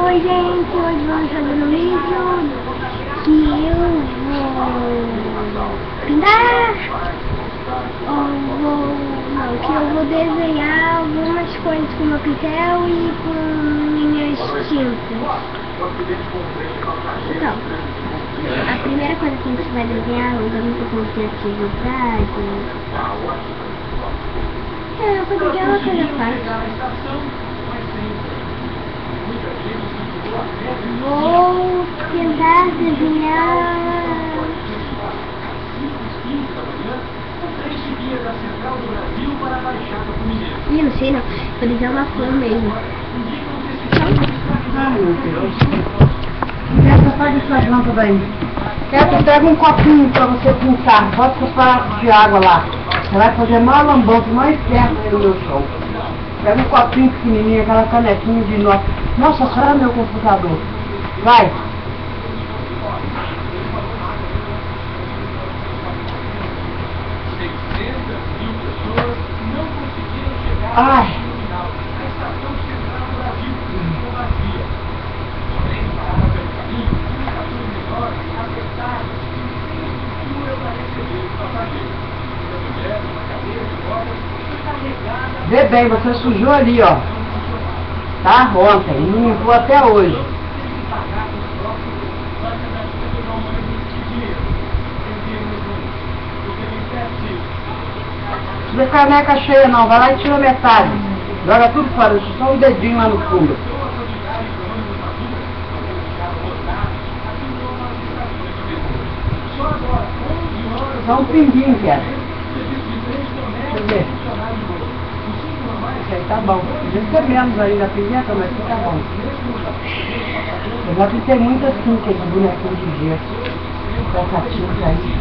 Oi gente, hoje vamos fazer um vídeo que eu vou pintar, que eu vou desenhar algumas coisas com meu pincel e com minhas tintas. Então, a primeira coisa que a gente vai desenhar, usando com criatividade, eu vou desenhar uma coisa fácil. Vou tentar desenhar... Ih, não sei não. Vou desenhar uma flor mesmo. Ai, meu Deus. Essa pega essa planta aí. Essa pega um copinho pra você pintar. Bota essa prato de água lá. Você vai fazer mais lambança, mais perto aí no meu show. Pega um copinho pequenininho, aquela canequinha de nós. Nossa senhora, meu computador. Vai. Ai. Vê bem, você sujou ali, ó. Tá? Ontem. Não limpou até hoje. Não é caneca cheia não, vai lá e tira metade. Joga tudo fora, só um dedinho lá no fundo. Só um pinguinho, quero. Deixa eu ver. Isso aí tá bom. Deve ter menos aí da pimenta, mas tá bom. Eu já pintei muitas tintas de bonequinho de gesso. Com essa tinta aí.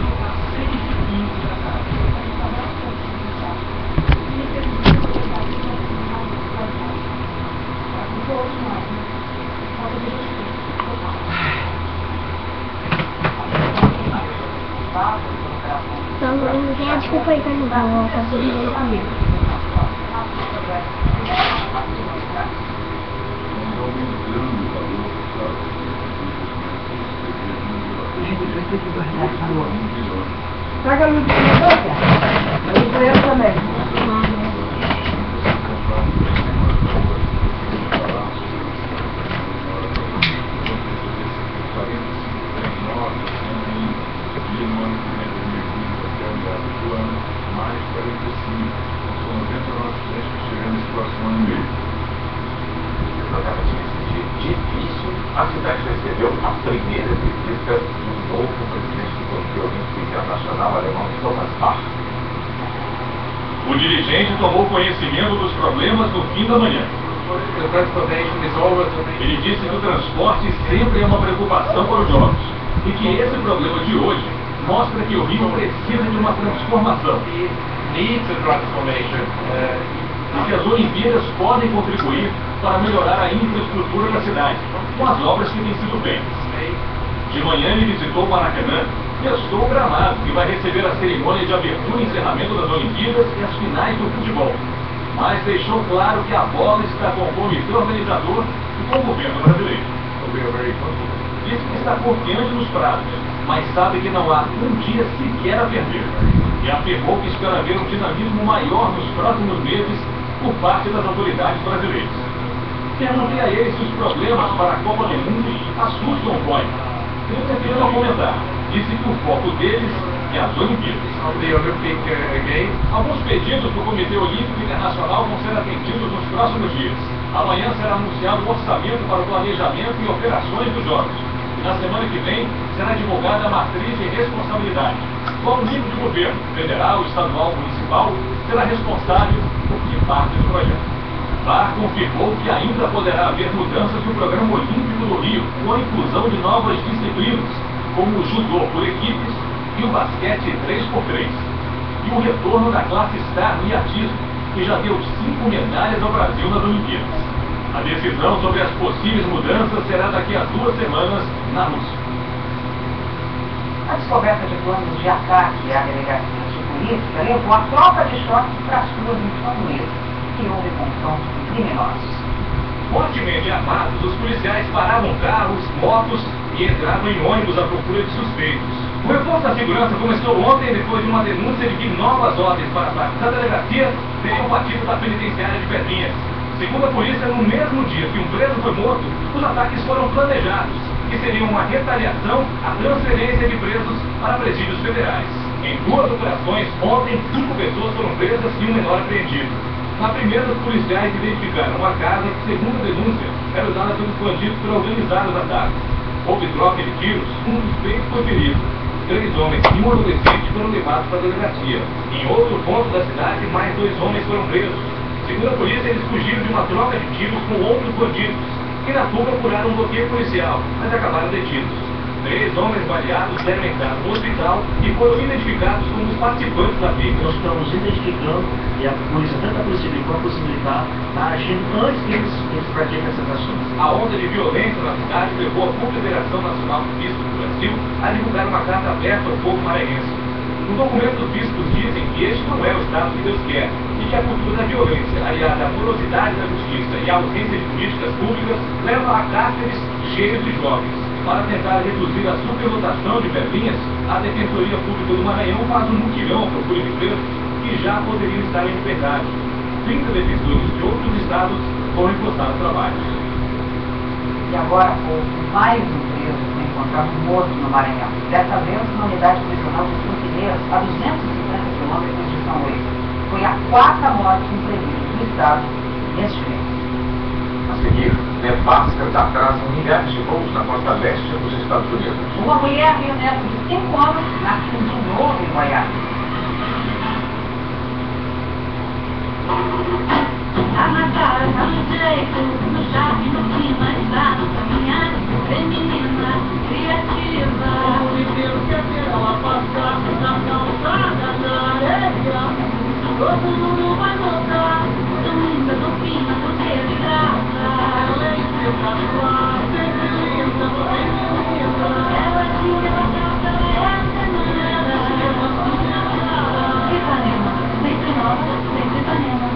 Então, desculpa aí, tá ligado? Vou fazer vídeo comigo. Traga a luz do banheiro, cara. A luz do banheiro também. A cidade recebeu a primeira visita do novo presidente do Comitê Olímpico Internacional alemão, Thomas Bach. O dirigente tomou conhecimento dos problemas no fim da manhã. Ele disse que o transporte sempre é uma preocupação para os jovens e que esse problema de hoje mostra que o Rio precisa de uma transformação. E que as Olimpíadas podem contribuir para melhorar a infraestrutura da cidade, com as obras que têm sido feitas. De manhã ele visitou o Maracanã, testou o gramado, que vai receber a cerimônia de abertura e encerramento das Olimpíadas e as finais do futebol. Mas deixou claro que a bola está com o comitê organizador e com o governo brasileiro. Disse que está confiante nos prazos, mas sabe que não há um dia sequer a perder. E afirmou que espera ver um dinamismo maior nos próximos meses por parte das autoridades brasileiras. Perguntei a ele se os problemas para a Copa do Mundo assustam o COI. Ele preferiu não comentar. Disse que o foco deles é as Olimpíadas. Alguns pedidos do Comitê Olímpico Internacional vão ser atendidos nos próximos dias. Amanhã será anunciado o orçamento para o planejamento e operações dos Jogos. Na semana que vem será divulgada a matriz de responsabilidade. Qual nível de governo, federal, estadual, municipal, será responsável por que parte do projeto. Bach confirmou que ainda poderá haver mudanças no programa olímpico do Rio, com a inclusão de novas disciplinas, como o judô por equipes e o basquete 3x3. E o retorno da classe Star no iatismo, que já deu 5 medalhas ao Brasil nas Olimpíadas. A decisão sobre as possíveis mudanças será daqui a 2 semanas na Rússia. A descoberta de planos de ataque à delegacia de polícia levou a tropa de choque para as ruas em São Luís, que houve confrontos criminosos. Fortemente armados, os policiais paravam carros, motos e entravam em ônibus à procura de suspeitos. O reforço da segurança começou ontem depois de uma denúncia de que novas ordens para ataques da delegacia teriam partido da penitenciária de Pedrinhas. Segundo a polícia, no mesmo dia que um preso foi morto, os ataques foram planejados e seriam uma retaliação à transferência de presos para presídios federais. Em 2 operações, ontem 5 pessoas foram presas e um menor apreendido. Na primeira, os policiais identificaram uma casa que, segundo a denúncia, era usada pelos bandidos para organizar os ataques. Houve troca de tiros, um suspeito foi ferido. 3 homens e um adolescente foram levados para a delegacia. Em outro ponto da cidade, mais 2 homens foram presos. Segundo a polícia, eles fugiram de uma troca de tiros com outros bandidos, que na fuga procuraram um bloqueio policial, mas acabaram detidos. 3 homens baleados deram entrada no hospital e foram identificados como os participantes da briga. Nós estamos identificando, e a polícia, tanto a polícia civil quanto a polícia militar, está agindo antes que eles pratiquem essas ações. A onda de violência na cidade levou a Confederação Nacional de Bispos do Brasil a divulgar uma carta aberta ao povo maranhense. No documento, os bispos dizem que este não é o Estado que Deus quer e que a cultura da violência, aliada à morosidade da justiça e à ausência de políticas públicas, leva a cárceres cheios de jovens. Para tentar reduzir a superlotação de Pedrinhas, a Defensoria Pública do Maranhão faz um mutirão à procura de presos que já poderiam estar em liberdade. 30 defensores de outros estados vão reforçar o trabalho. E agora, mais um preso foi encontrado morto no Maranhão. Dessa vez, na unidade prisional de Fronteiras, a 250 quilômetros de São Luís. Foi a 4ª morte em presídio do estado neste mês. A seguir, nevascas atrasam milhares de voos na costa leste dos Estados Unidos. Uma mulher e um neto de 5 anos nascem de novo em Goiás. A matar, no direito, no charme, no clima, está no caminhar, feminina, criativa. O livro que será a passar, na calçada, na areia. Todo mundo vai voltar, domingo, no fim, no dia de graça. Ela é espetacular, sempre linda, feminina. Ela tinha uma calça, essa não era. Ipanema, sempre nova, sempre Ipanema.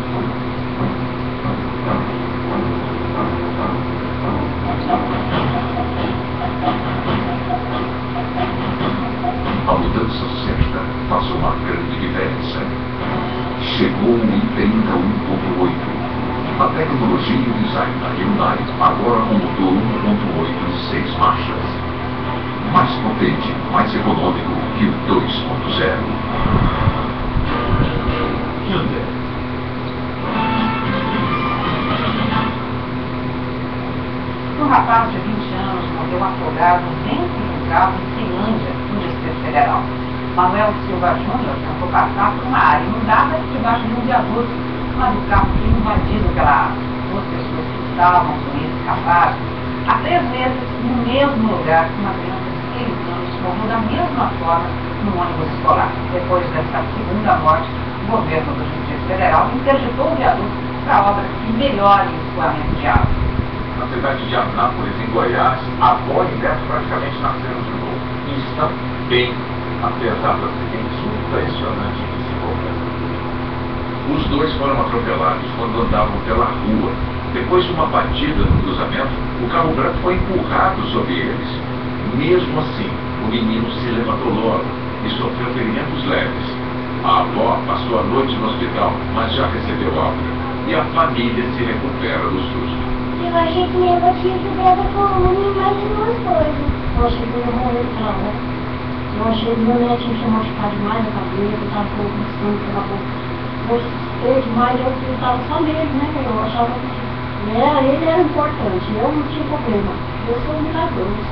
A mudança certa faz uma grande diferença. Chegou o i30 1.8. A tecnologia e o design da Hyundai, agora com motor 1.8 e 6 marchas. Mais potente, mais econômico que o 2.0. Hyundai. Um rapaz de 20 anos morreu afogado dentro de um carro em Ceilândia, no Distrito Federal. Manuel Silva Júnior tentou passar por uma área inundada debaixo de um viaduto, mas o carro foi invadido pela água. 2 pessoas que estavam com ele escaparam. Há 3 meses, no mesmo lugar, uma criança de 6 anos morreu da mesma forma no ônibus escolar. Depois dessa segunda morte, o governo do Distrito Federal interditou o viaduto para obras que melhorem o escoamento de água. Na cidade de Anápolis, em Goiás, a avó e neto praticamente nasceram de novo e estão bem, apesar do acidente impressionante que se envolveu. Os 2 foram atropelados quando andavam pela rua. Depois de uma batida no cruzamento, o carro branco foi empurrado sobre eles. Mesmo assim, o menino se levantou logo e sofreu ferimentos leves. A avó passou a noite no hospital, mas já recebeu alta. E a família se recupera do susto. Eu achei que minha avó tinha quebrado a coluna e mais de 2 coisas. Eu achei que ele morreu de cara. Eu achei que meu netinho tinha machucado demais a cabeça, estava com sangue pela boca. Gostei demais, eu estava só nele, né? Eu achava que ele era importante, eu não tinha problema. Eu sou um milagroso.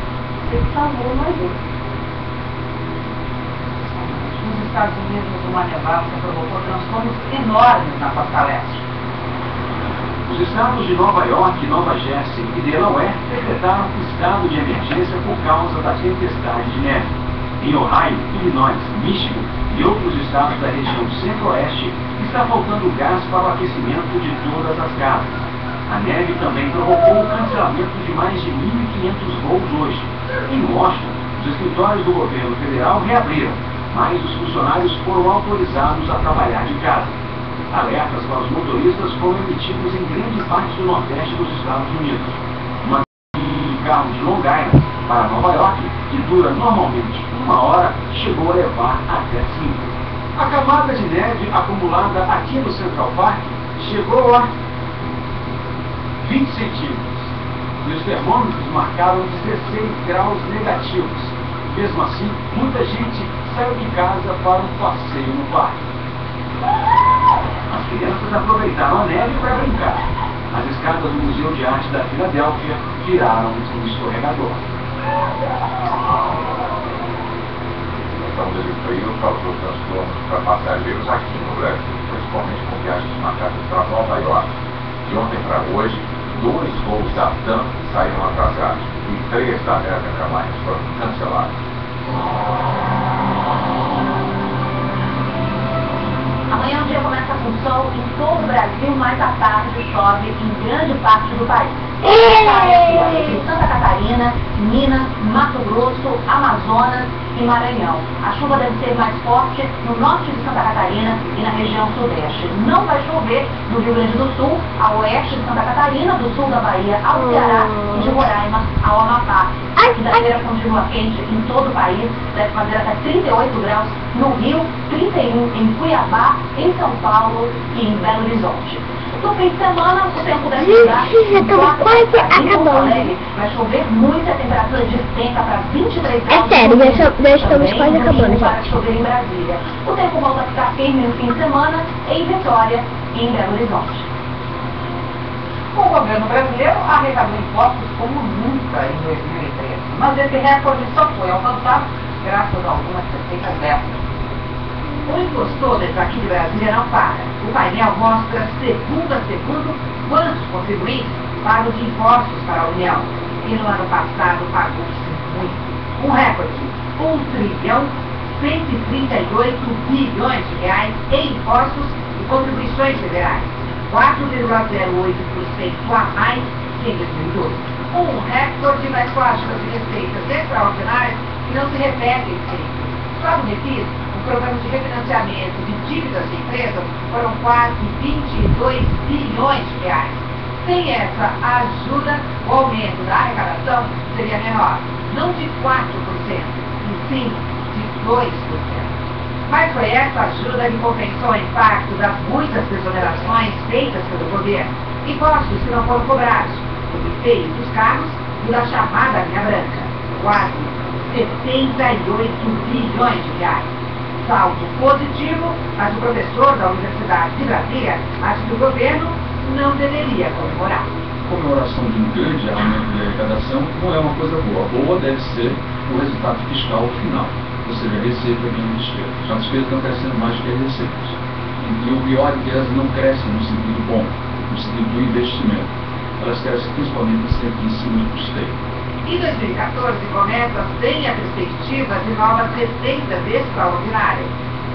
Ele salvou mais um. Nos Estados Unidos, uma nevasca provocou transtornos enormes na costa leste. Os estados de Nova York, Nova Jersey e Delaware decretaram estado de emergência por causa da tempestade de neve. Em Ohio, Illinois, Michigan e outros estados da região centro-oeste, está faltando gás para o aquecimento de todas as casas. A neve também provocou o cancelamento de mais de 1.500 voos hoje. Em Washington, os escritórios do governo federal reabriram, mas os funcionários foram autorizados a trabalhar de casa. Alertas para os motoristas foram emitidos em grande parte do Nordeste dos Estados Unidos. Uma de carro de Long Island para Nova York, que dura normalmente 1 hora, chegou a levar até 5. A camada de neve acumulada aqui no Central Park chegou a 20 centímetros. E os termômetros marcaram 16 graus negativos. Mesmo assim, muita gente saiu de casa para um passeio no parque. As crianças aproveitaram a neve para brincar. As escadas do Museu de Arte da Filadélfia viraram um escorregador. Então, o frio causou transtornos para passageiros aqui no Brasil, principalmente com viagens marcadas para Nova York. De ontem para hoje, 2 voos da TAM saíram atrasados e 3 da American Airlines foram cancelados. Amanhã o dia começa com sol em todo o Brasil, mas à tarde chove em grande parte do país. Em Santa Catarina, Minas, Mato Grosso, Amazonas e Maranhão. A chuva deve ser mais forte no norte de Santa Catarina e na região sudeste. Não vai chover no Rio Grande do Sul, ao oeste de Santa Catarina, do sul da Bahia ao Ceará e de Roraima ao Amapá. A quinta-feira continua quente em todo o país, deve fazer até 38 graus no Rio, 31 em Cuiabá, em São Paulo e em Belo Horizonte. No fim de semana, o tempo deve mudar. Vai chover muito, a temperatura despenca para 23 graus. É sério, já estamos quase acabando. Para chover em Brasília. O tempo volta a ficar firme no fim de semana em Vitória e em Belo Horizonte. O governo brasileiro arrecadou impostos como nunca em 2013, mas esse recorde só foi alcançado graças a algumas receitas dessas. O impostor aqui de Brasília não para. O painel mostra, segundo a segundo, quantos contribuintes pagam de impostos para a União. E no ano passado pagou-se muito. Um recorde, 1.138 bilhões de reais em impostos e contribuições federais. 4,08% a mais que em 2012. Um recorde na escalagem de receitas extraordinárias que não se repetem sempre. Só no refis, o programa de refinanciamento de dívidas de empresas foram quase 22 bilhões de reais. Sem essa ajuda, o aumento da arrecadação seria menor, não de 4%, e sim de 2%. Mas foi essa ajuda que compensou o impacto das muitas desonerações feitas pelo governo. Impostos que não foram cobrados, do IPI dos carros e da chamada linha branca. Quase 78 bilhões de reais. Saldo positivo, mas o professor da Universidade de Brasília acha que o governo não deveria comemorar. Comemoração de um grande aumento de arrecadação não é uma coisa boa. Boa deve ser o resultado fiscal final. Ou seja, a receita ganha despesa. As despesas estão crescendo mais que as receitas. E o pior é que elas não crescem no sentido bom, no sentido do investimento. Elas crescem principalmente sempre em cima do custeio. Em 2014 começa sem a perspectiva de novas receitas extraordinárias,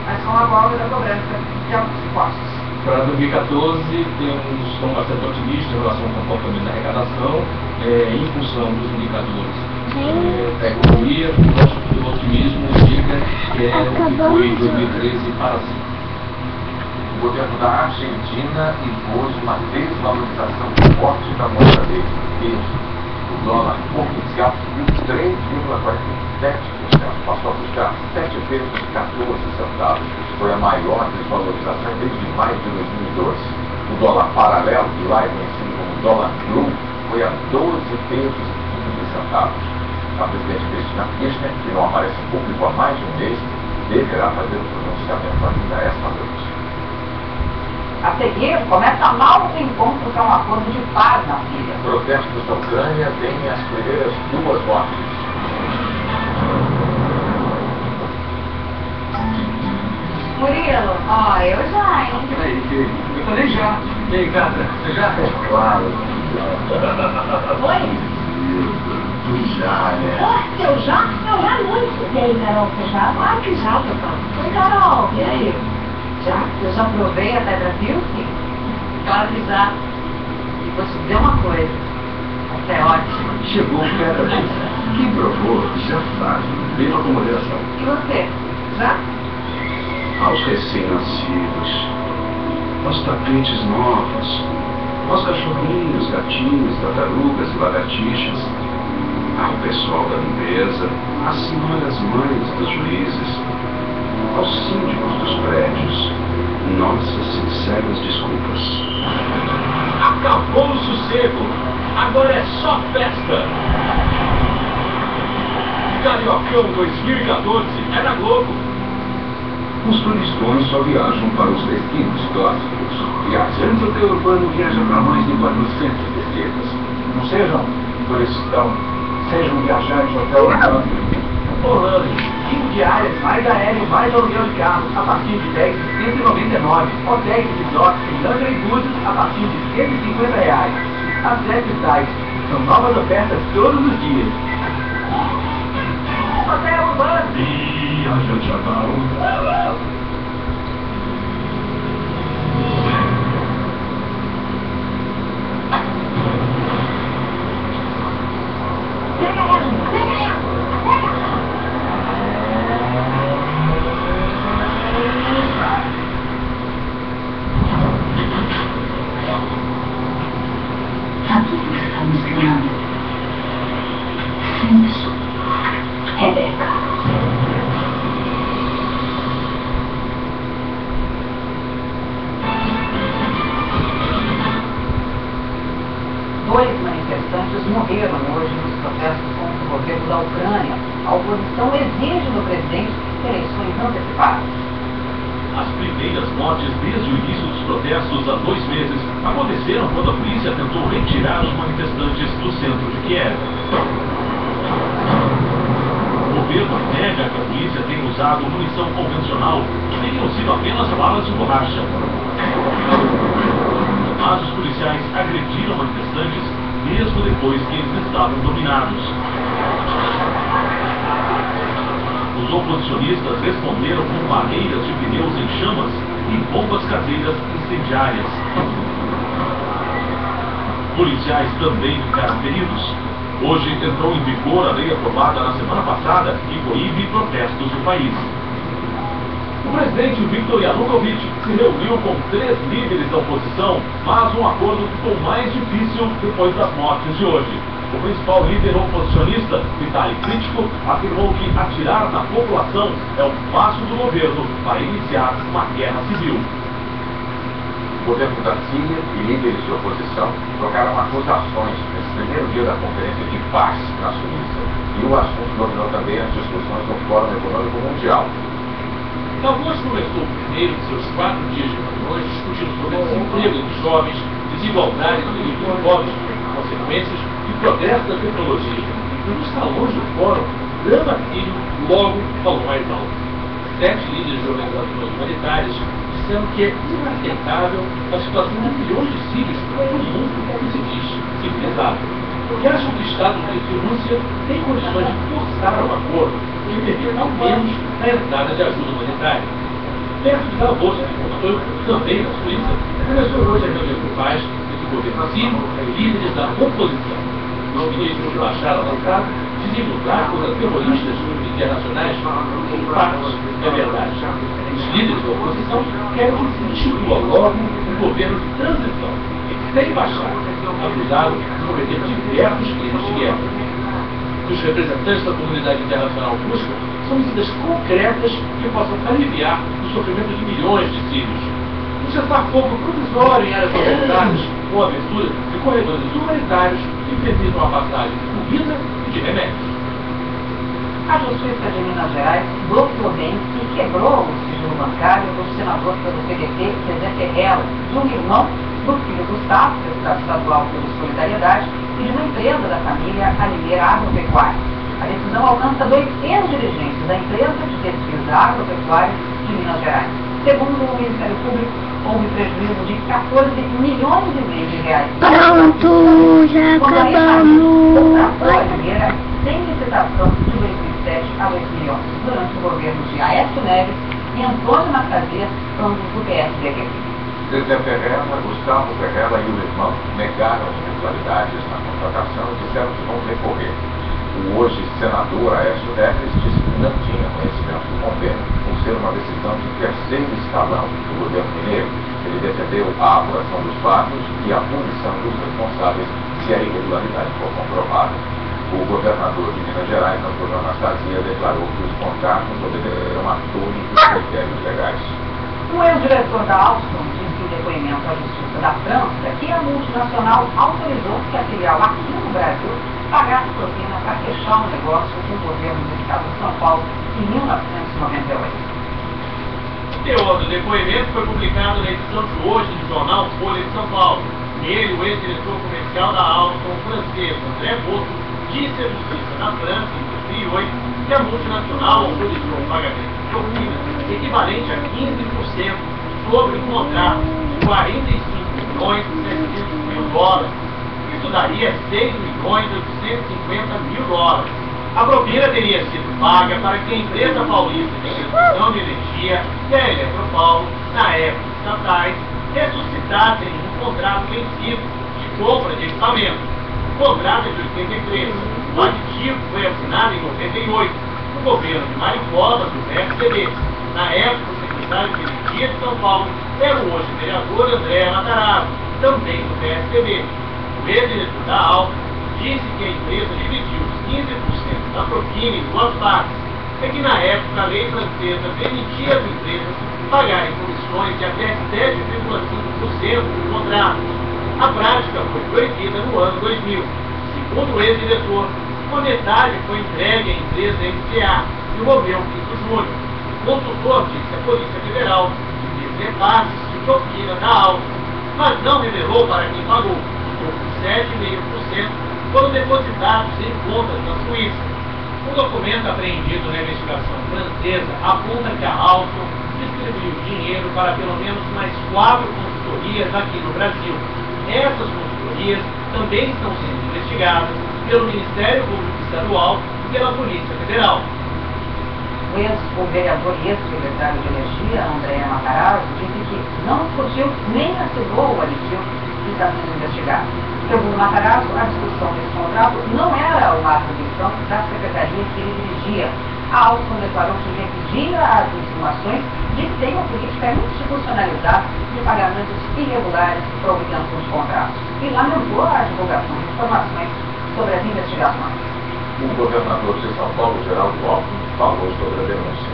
mas com a volta da cobrança de alguns impostos. Para 2014, temos um tom bastante otimista em relação ao comportamento da arrecadação, em função dos indicadores da economia. O otimismo indica que foi em 2013 para cima. O governo da Argentina impôs uma desvalorização forte da moeda dele. O dólar oficial subiu 3,47%, passou a custar 7 pesos e 14 centavos. Foi a maior desvalorização desde maio de 2012. O dólar paralelo, que lá é conhecido como dólar blue, foi a 12 pesos e 15 centavos. A presidente Cristina Kirchner, que não aparece em público há mais de um mês, deverá fazer o pronunciamento ainda esta noite. A seguir, começa a mal encontro para um acordo de paz na Síria. Protestos da Ucrânia têm as primeiras 2 mortes. Murilo, ó, eu já, hein? Eu falei já. E aí, Catra, você já? Claro. Oi? Já, né? Oh, eu já muito. E aí, Carol, você já? Ah, que já, papai. Oi, Carol, e aí? Já? Eu já provei a Pedra Filme? Claro que já. E vou te dizer uma coisa. Essa é ótima. Chegou o Pedra Quem provou já sabe. Beba com moderação. E você? Já? Aos recém-nascidos, aos tapetes novos, aos cachorrinhos, gatinhos, tartarugas e lagartixas, ao pessoal da limpeza, às senhoras mães dos juízes, aos síndicos dos prédios, nossas sinceras desculpas. Acabou o sossego. Agora é só festa. Cariocão 2014 é na Globo. Os turistões só viajam para os destinos clássicos. Viajante hotel urbano viaja para mais de 400 destinos. Não sejam turistão, sejam viajantes hotel urbano. Orlando, 5 diárias, mais aéreo, mais aluguel de carro, a partir de 10,199. Hotéis e resorts em Angra e Búzios, a partir de R$150. Acesse o site, são novas ofertas todos os dias. Hotel urbano. Viajante urbano. Aqui estamos ganhando. Isso. Rebeca. Dois manifestantes morreram hoje nos protestos contra o governo da Ucrânia. A oposição exige do presidente eleições antecipadas. As primeiras mortes desde o início dos protestos há 2 meses aconteceram quando a polícia tentou retirar os manifestantes do centro de Kiev. O governo nega que a polícia tenha usado munição convencional, que teriam sido apenas balas de borracha. Mas os policiais agrediram manifestantes mesmo depois que eles estavam dominados. Os oposicionistas responderam com barreiras de pneus em chamas e bombas caseiras incendiárias. Policiais também ficaram feridos. Hoje entrou em vigor a lei aprovada na semana passada que proíbe protestos no país. O presidente Viktor Yanukovych se reuniu com 3 líderes da oposição, mas um acordo ficou mais difícil depois das mortes de hoje. O principal líder oposicionista, Vitaly Klitschko, afirmou que atirar na população é um passo do governo para iniciar uma guerra civil. O governo da Síria e líderes de oposição trocaram acusações nesse primeiro dia da Conferência de Paz na Suíça. E o assunto dominou também as discussões no Fórum Econômico Mundial. Davos começou o primeiro de seus 4 dias de reuniões discutindo sobre desemprego dos jovens, desigualdade no nível de pobres, consequências e progresso da tecnologia. E nos salões do fórum, Drama Filho logo falou mais alto. 7 líderes de organizações humanitárias disseram que é inaceitável a situação de milhões de sírios no mundo, como se diz, civilizado. Porque acham que Estados Unidos e Rússia têm condições de forçar o acordo e permitir ao menos a entrada de ajuda humanitária. Perto de Davos, como foi também na Suíça, começou hoje a reunião de paz entre o governo sírio e líderes da oposição. Os ministros baixaram a entrada, diziam lutar contra terroristas internacionais com fatos, é verdade. Os líderes da oposição querem que se institua logo um governo de transição, sem baixar, acusado de cometer diversos crimes de guerra. O que os representantes da comunidade internacional buscam são medidas concretas que possam aliviar o sofrimento de milhões de sírios. Um cessar-fogo provisório em áreas afetadas, com a abertura de corredores humanitários que permitam a passagem de comida e de remédios. A Justiça de Minas Gerais bloqueou bem e quebrou o sigilo bancário do senador pelo PDT, Zezé Ferreira, de um irmão do filho Gustavo, deputado estadual pela Solidariedade, e de uma empresa da família, a Limeira Agropecuária. A decisão alcança 200 dirigentes da empresa de pesquisa agropecuária de Minas Gerais. Segundo o Ministério Público, houve prejuízo de 14 milhões e meio de reais. Pronto, já acabamos. A Limeira sem licitação de 2007 a 2011, durante o governo de Aécio Neves e Antônio Macazias, ambos do PSDB. Zezé Ferreira, Gustavo Ferreira e o irmão negaram as irregularidades na contratação e disseram que vão recorrer. O hoje senador Aécio Neves disse que não tinha conhecimento do convênio. por ser uma decisão de terceiro escalão do governo mineiro. Ele defendeu a apuração dos fatos e a punição dos responsáveis se a irregularidade for comprovada. O governador de Minas Gerais, Antônio Anastasia, declarou que os contratos obedecerão a todos os critérios legais. O ex-diretor da Alstom disse em depoimento à Justiça da França que a multinacional autorizou que a filial aqui no Brasil pagasse propina para fechar um negócio com o governo do estado de São Paulo em 1998. O teor do depoimento foi publicado na edição de hoje do jornal Folha de São Paulo. Nele, o ex-diretor comercial da Alstom, francês André Boto, disse à Justiça da França, em 2008, que a multinacional autorizou o pagamento de propina equivalente a 15% sobre um contrato de 45.700.000 dólares. Isso daria 6.850.000 dólares. A propina teria sido paga para que a empresa paulista de distribuição de energia e a Eletropaulo, na época estatais, ressuscitassem um contrato vencido de compra de equipamento. O contrato é de 83. O aditivo foi assinado em 98, no governo de Mário Covas, do PSDB. Na época, o secretário de Energia de São Paulo era o hoje vereador André Matarazzo, também do PSDB. O ex-diretor da Alstom disse que a empresa dividiu os 15% da propina em duas partes. É que na época a lei francesa permitia às empresas pagarem comissões de até 7,5% do contrato. A prática foi proibida no ano 2000. Segundo o ex-diretor, uma metade foi entregue à empresa MCA e o Romeu Pinto Júnior. O consultor disse à Polícia Federal que fez repasses de propina da Alstom, mas não revelou para quem pagou. Outros 7,5% foram depositados em contas na Suíça. O documento apreendido na investigação francesa aponta que a Alstom distribuiu dinheiro para pelo menos mais 4 consultorias aqui no Brasil. Essas consultorias também estão sendo investigadas pelo Ministério Público Estadual e pela Polícia Federal. O ex-vereador e ex-secretário de Energia, André Matarazzo, disse que não discutiu nem assinou o aditivo que está sendo investigado. Segundo Matarazzo, a discussão desse contrato não era uma atribuição da secretaria que ele dirigia. A Alstom declarou que repudia as insinuações de ter uma política institucionalizada de pagamentos irregulares providendo os contratos e lamentou a divulgação de informações sobre as investigações. O governador de São Paulo, Geraldo Alckmin, falou sobre a denúncia.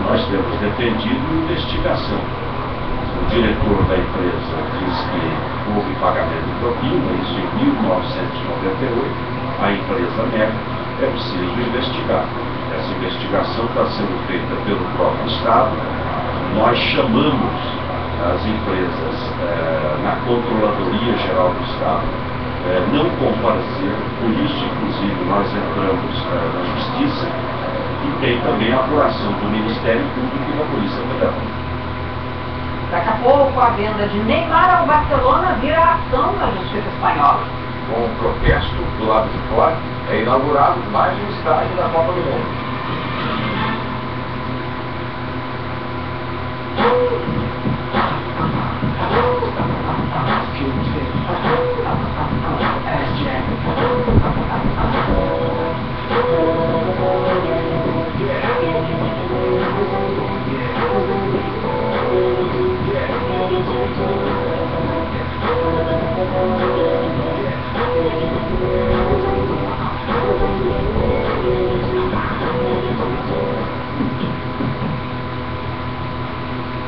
Nós temos defendido investigação. O diretor da empresa diz que houve pagamento de propina, isso em 1998. A empresa nega, é preciso investigar. Essa investigação está sendo feita pelo próprio Estado. Nós chamamos as empresas na Controladoria Geral do Estado, não compareceram, por isso, inclusive, nós entramos na Justiça e tem também a apuração do Ministério Público e da Polícia Federal. Daqui a pouco, a venda de Neymar ao Barcelona vira ação na Justiça Espanhola. Com um protesto do lado de fora, é inaugurado mais um estádio da Copa do Mundo.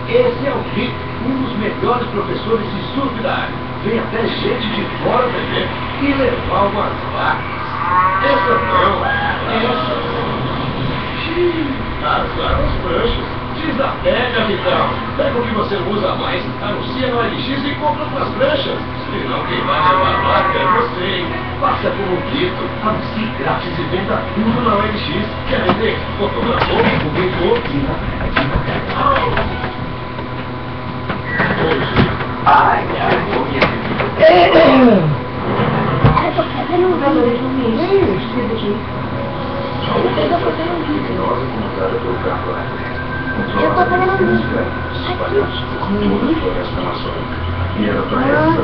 Esse é o Rick, um dos melhores professores de surf da área. Vem até gente de fora do evento e levar umas vacas. Essa não, essa. Azar as pranchas. Desapega, Vitão. Pega o que você usa mais, anuncia no LX e compra umas pranchas. Senão quem vai levar a vaca é você, hein? Passa por um grito, anuncie grátis e venda tudo na LX. Quer vender? Fotografou, publicou. Ai, Eu tô fazendo um vídeo. E era para essa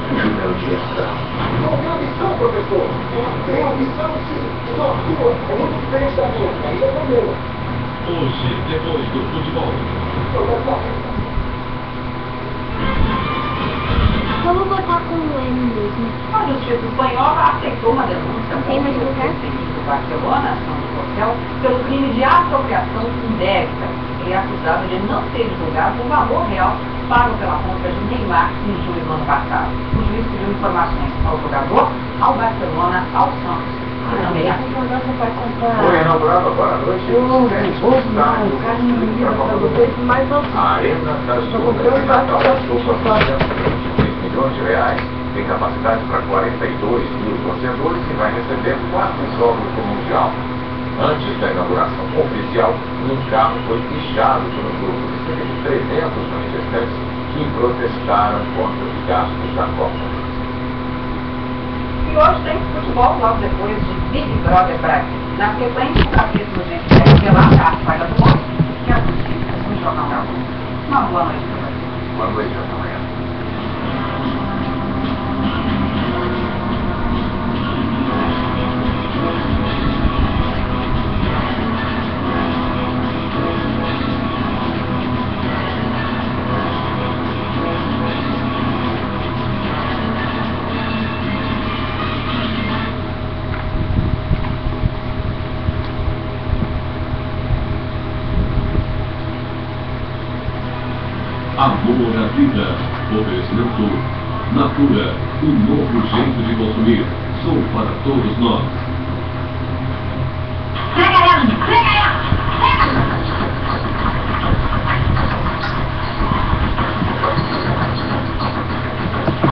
Julião de Esta. Não, professor. Tem uma missão, sim. Só que é muito bem da minha. Isso é problema. Hoje, depois do futebol. Vamos botar com o M mesmo. A Justiça Espanhola aceitou uma denúncia Não tem mais lugar? do Barcelona, São José, pelo crime de apropriação indébita. Ele é acusado de não ter divulgado o valor real pago pela compra de Neymar em julho do ano passado. O juiz pediu informações ao jogador, ao Barcelona, ao Santos e também a Foi inaugurado agora à noite o sétimo estádio para a Copa do Mundo. A Arena das Dúvidas de Natal ocupa 223 milhões de reais, tem capacidade para 42 mil torcedores e vai receber 4 jogos do Mundial. Antes da inauguração oficial, um carro foi pichado por um grupo de cerca de 300 manifestantes que protestaram contra os gastos da Copa. E hoje tem futebol logo depois de Big Brother Brasil. Na sequência, o capítulo de relata a falha do mundo que a justiça no Jornal da Luz. Uma boa noite para você. Boa noite, amanhã. Amor à vida. Oferecimento Natura, um novo jeito de consumir. Sou para todos nós. Pega ela, menina. Pega ela.